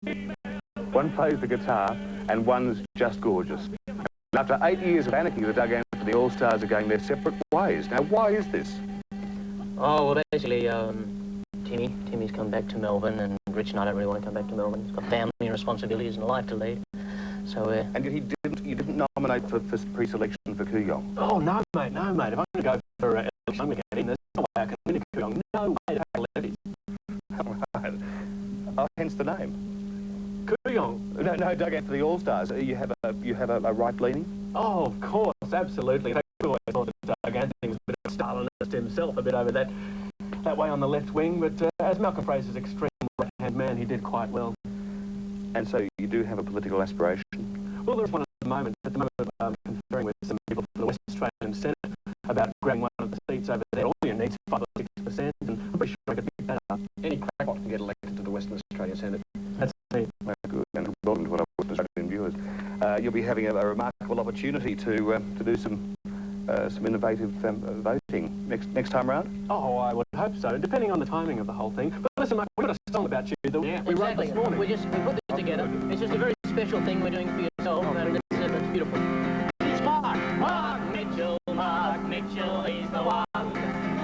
One plays the guitar, and one's just gorgeous. And after 8 years of anarchy, the Doug and the Allstars are going their separate ways. Now, why is this? Oh, well, basically, Timmy's come back to Melbourne, and Rich and I don't really want to come back to Melbourne. He's got family responsibilities and a life to lead. So, And yet you didn't nominate for pre-selection for Kooyong? Oh, no, mate, no, mate. If I'm going to go for election, I'm going to get in. There's no way I can win a Kooyong. No way to have lefties. Right. Oh, hence the name. Kooyong? No, Doug Anthony Allstars. You have a right leaning? Oh, of course, absolutely. In fact, we always thought that Doug Anthony was a bit of a Stalinist himself, a bit over that way on the left wing, but as Malcolm Fraser's extreme right-hand man, he did quite well. And so you do have a political aspiration? Well, there's one at the moment. At the moment, I'm conferring with some people from the West Australian Senate about grabbing one of the seats over there. All you need is 5 or 6%, and I'm pretty sure I could pick that up. Any crackpot can get elected to the Western Australian Senate. That's it. Well, good. And welcome to what I've Western Australian viewers. You'll be having a remarkable opportunity to do some innovative voting next time round. Oh, I would hope so, depending on the timing of the whole thing. But listen, Mark, we've got a song about you that we wrote this morning. We put this together. It's just a very special thing we're doing for yourself, and it's beautiful. It's Mark Mitchell, he's the one.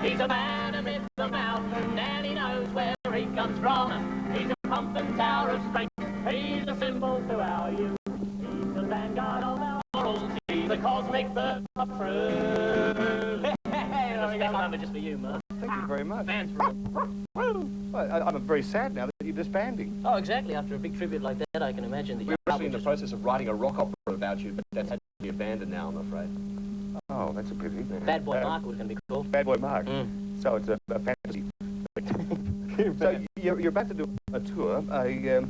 He's a man amidst the mountain, and he knows where he comes from. He's a pump and tower of strength. He's a symbol to our youth. He's the vanguard of our morals. He's the cosmic bird of truth. That's a number just for you, Mark. Thank you very much. Fans for him. I'm very sad now that you're disbanding. Oh, exactly. After a big tribute like that, I can imagine that We're actually in the process of writing a rock opera about you, but that's had to be abandoned now, I'm afraid. Oh, that's a pity. Bad Boy Mark was going to be called. Bad Boy Mark. So it's a fantasy. So you're about to do a tour, a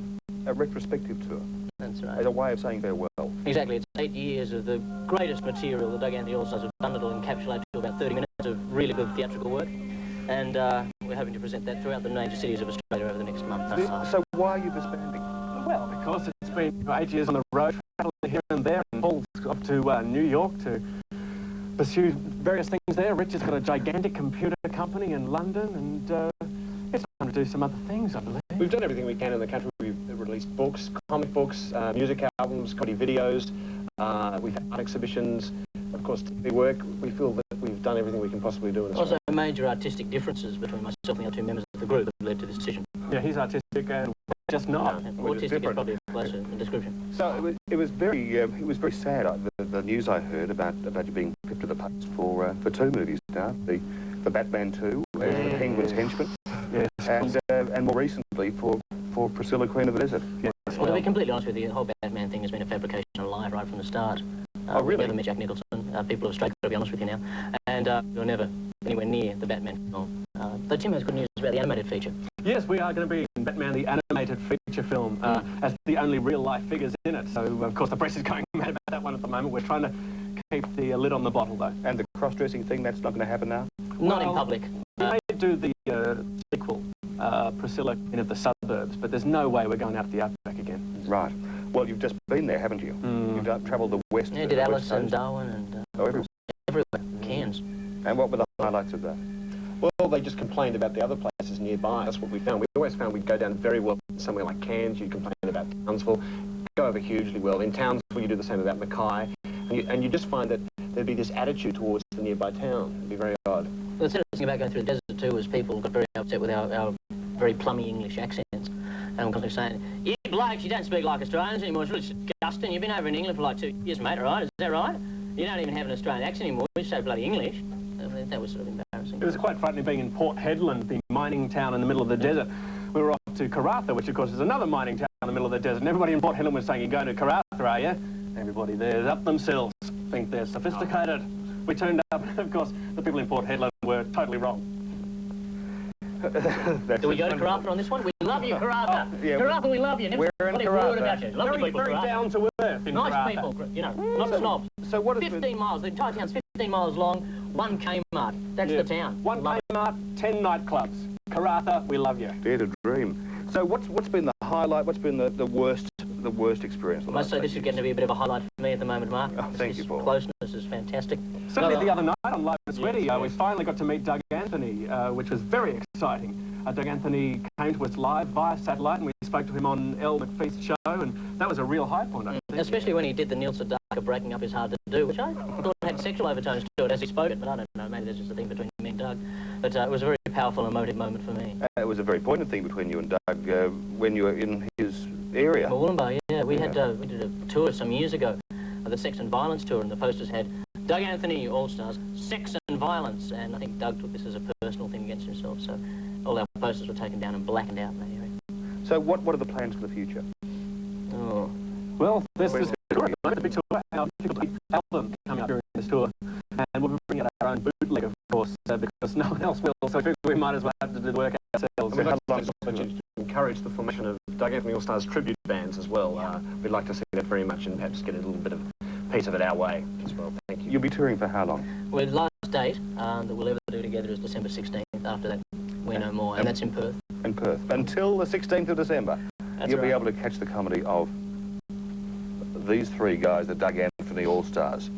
retrospective tour. That's right. As a way of saying farewell. Exactly. It's 8 years of the greatest material the Doug and the Allstars have done. It'll encapsulate to about 30 minutes of really good theatrical work. And we're hoping to present that throughout the major cities of Australia over the next month. So why are you disbanding? Well, because it's been 8 years on the road, travelling here and there, and Paul's off to New York to pursue various things there. Rich has got a gigantic computer company in London, and it's time to do some other things, I believe. We've done everything we can in the country. We've released books, comic books, music albums, comedy videos. We've had art exhibitions. Of course, TV work. We feel that we've done everything we can possibly do in Australia. Also, major artistic differences between myself and the other two members of the group have led to this decision. Yeah, he's artistic and just not. Autistic is probably a closer description. So it was very sad. The news I heard about you being pipped to the post for 2 movies now, the Batman 2 and the Penguin's Henchman, yes, and more recently for Priscilla, Queen of the Desert. Yes. Well, to be completely honest with you, the whole Batman thing has been a fabrication and a lie right from the start. Oh, really? We never met Jack Nicholson. People of Australia, to be honest with you now. And we were never anywhere near the Batman film. Though Tim has good news about the animated feature. Yes, we are going to be in Batman, the animated feature film, as the only real-life figures in it. So, of course, the press is going mad about that one at the moment. We're trying to keep the lid on the bottle, though. And the cross-dressing thing, that's not going to happen now? Not in public. We may do the sequel, Priscilla in the suburbs, but there's no way we're going out to the outback again. Right. Well, you've just been there, haven't you? You've travelled the west. Yeah, did Alice and Darwin and everywhere. Cairns. And what were the highlights of that? Well, they just complained about the other places nearby. That's what we found. We always found we'd go down very well somewhere like Cairns. You'd complain about Townsville. Go over hugely well. In Townsville, you do the same about Mackay. And you just find that there'd be this attitude towards the nearby town. It'd be very odd. The interesting about going through the desert too is people got very upset with our very plummy English accents. And I'm constantly saying, you blokes, you don't speak like Australians anymore. It's really disgusting. You've been over in England for like 2 years, mate, right? Is that right? You don't even have an Australian accent anymore. You say bloody English. That was sort of embarrassing. It was quite frightening being in Port Hedland, the mining town in the middle of the desert. We were off to Karratha, which of course is another mining town in the middle of the desert. And everybody in Port Hedland was saying, you're going to Karratha, are you? Everybody there is up themselves, think they're sophisticated. We turned up, and of course, the people in Port Hedland were totally wrong. Do we go to Karratha on this one? We love you, Karratha. Yeah, Karratha, we love you. Never we're in a word Karratha. about you. Lovely people, Very Karratha. down to earth in Nice Karratha. people, you know, not snobs. So what has 15 miles, the entire town's 15 miles long, 1 Kmart. That's the town. 1 Kmart, 10 nightclubs. Karratha, we love you. Dare to dream. So what's been the highlight? What's been the worst the worst experience? I must say this is getting to be a bit of a highlight for me at the moment, Mark. Oh, thank you, This Paul. closeness is fantastic. Certainly Well, the other night on Live and Sweaty, yes, we yes. finally got to meet Doug Anthony, which was very exciting. Doug Anthony came to us live via satellite, and we spoke to him on Elle McFeast's show, and that was a real high point, I think. Especially when he did the Neil Sedaka breaking up is hard to do, which I thought had sexual overtones to it as he spoke it, but I don't know, maybe there's just a thing between me and Doug. But it was a very powerful and emotive moment for me. It was a very poignant thing between you and Doug when you were in his area. Wollongbar, yeah. We did a tour some years ago, the Sex and Violence tour, and the posters had Doug Anthony, Allstars, Sex and Violence, and I think Doug took this as a personal thing against himself, so all our posters were taken down and blackened out in that area. So what are the plans for the future? Oh. Well, there's this tour at the moment, a big tour, our difficult album coming up during this tour, and we'll be bringing out our own bootleg, of course, because no one else will, so we might as well have to do the work ourselves. We'd like to encourage the formation of Doug Anthony All-Stars tribute bands as well. We'd like to see that very much and perhaps get a little bit of piece of it our way as well. Thank you. You'll be touring for how long? Well, the last date that we'll ever do together is December 16th. After that, we know more, and that's in Perth. In Perth. Until the 16th of December. That's You'll be right. able to catch the comedy of these three guys, the Doug Anthony All-Stars.